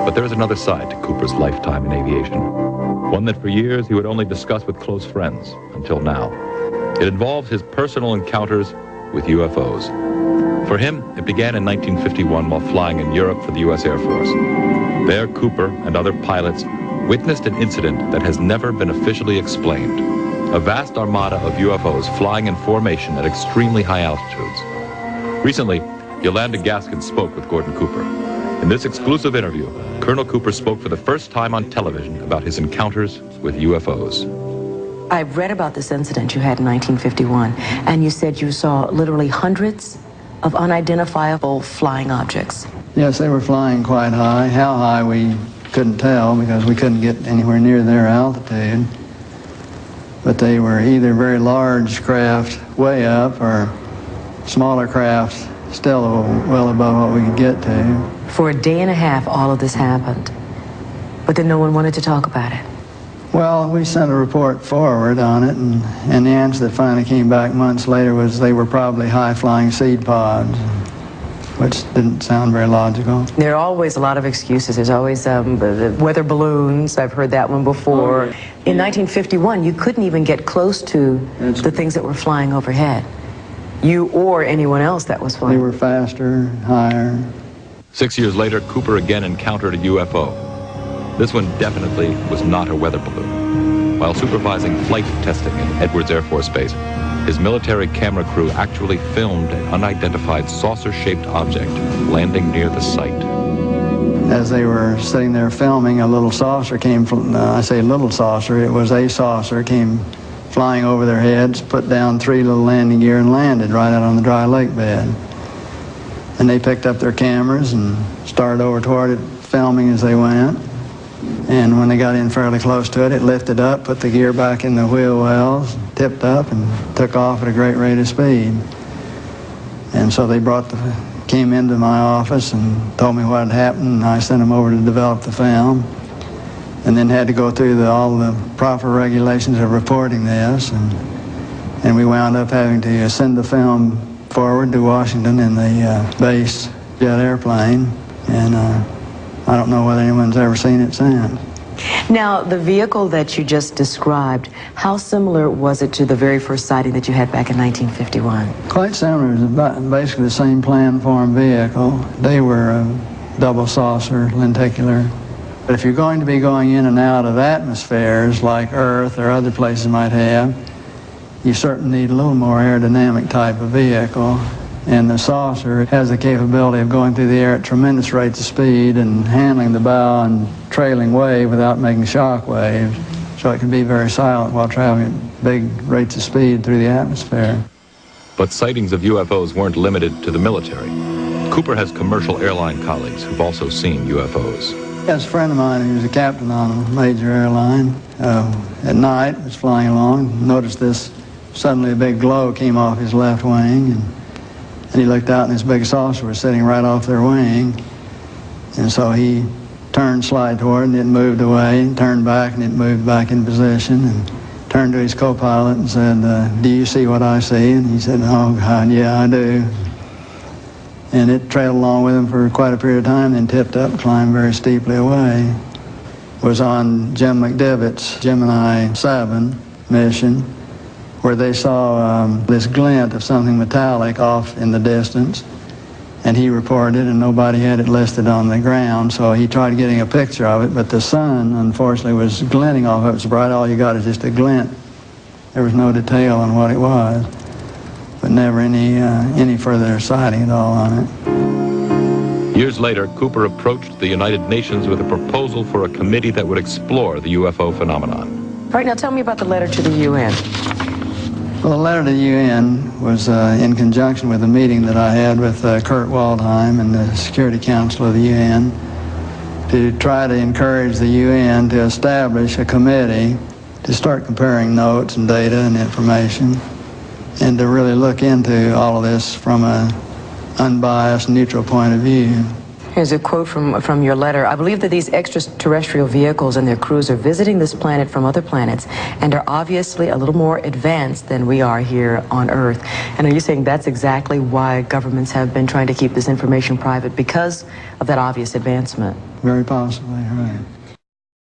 But there is another side to Cooper's lifetime in aviation, one that for years he would only discuss with close friends, until now. It involves his personal encounters with UFOs. For him, it began in 1951 while flying in Europe for the U.S. Air Force. There, Cooper and other pilots witnessed an incident that has never been officially explained. A vast armada of UFOs flying in formation at extremely high altitudes. Recently, Yolanda Gaskin spoke with Gordon Cooper. In this exclusive interview, Colonel Cooper spoke for the first time on television about his encounters with UFOs. I've read about this incident you had in 1951, and you said you saw literally hundreds of unidentifiable flying objects. Yes, they were flying quite high. How high we couldn't tell because we couldn't get anywhere near their altitude. But they were either very large craft way up or smaller craft still well above what we could get to. For a day and a half, all of this happened, but then no one wanted to talk about it. Well, we sent a report forward on it, and the answer that finally came back months later was they were probably high-flying seed pods, which didn't sound very logical. There are always a lot of excuses. There's always the weather balloons. I've heard that one before. In 1951, you couldn't even get close to the things that were flying overhead. You or anyone else that was flying. They were faster, higher. 6 years later, Cooper again encountered a UFO. This one definitely was not a weather balloon. While supervising flight testing in Edwards Air Force Base, his military camera crew actually filmed an unidentified saucer-shaped object landing near the site. As they were sitting there filming, a little saucer came from, I say little saucer, it was a saucer, came flying over their heads, put down 3 little landing gear and landed right out on the dry lake bed. And they picked up their cameras and started over toward it, filming as they went. And when they got in fairly close to it, it lifted up, put the gear back in the wheel wells, tipped up, and took off at a great rate of speed. And so they came into my office and told me what had happened, and I sent them over to develop the film. And then had to go through all the proper regulations of reporting this, and we wound up having to send the film forward to Washington in the base jet airplane, and I don't know whether anyone's ever seen it since. Now, the vehicle that you just described, how similar was it to the very first sighting that you had back in 1951? Quite similar. It was basically the same planform vehicle. They were a double saucer, lenticular. But if you're going to be going in and out of atmospheres like Earth or other places might have, you certainly need a little more aerodynamic type of vehicle. And the saucer has the capability of going through the air at tremendous rates of speed and handling the bow and trailing wave without making shock waves. So it can be very silent while traveling at big rates of speed through the atmosphere. But sightings of UFOs weren't limited to the military. Cooper has commercial airline colleagues who've also seen UFOs. Yes, a friend of mine who was a captain on a major airline at night was flying along, noticed this, suddenly a big glow came off his left wing, and he looked out and this big saucer was sitting right off their wing. And so he turned, slide toward it, and it moved away, and turned back, and it moved back in position, and turned to his co-pilot and said, do you see what I see? And he said, oh God, yeah, I do. And it trailed along with him for quite a period of time, then tipped up, climbed very steeply away. Was on Jim McDivitt's Gemini 7 mission, where they saw this glint of something metallic off in the distance, and he reported, and nobody had it listed on the ground, so he tried getting a picture of it, but the sun, unfortunately, was glinting off of it so bright. All you got is just a glint. There was no detail on what it was, but never any further sighting at all on it. Years later, Cooper approached the United Nations with a proposal for a committee that would explore the UFO phenomenon. All right, now tell me about the letter to the UN. Well, the letter to the UN was in conjunction with a meeting that I had with Kurt Waldheim and the Security Council of the UN to try to encourage the UN to establish a committee to start comparing notes and data and information, and to really look into all of this from an unbiased, neutral point of view. Here's a quote from your letter. I believe that these extraterrestrial vehicles and their crews are visiting this planet from other planets and are obviously a little more advanced than we are here on Earth. And are you saying that's exactly why governments have been trying to keep this information private, because of that obvious advancement? Very possibly, right.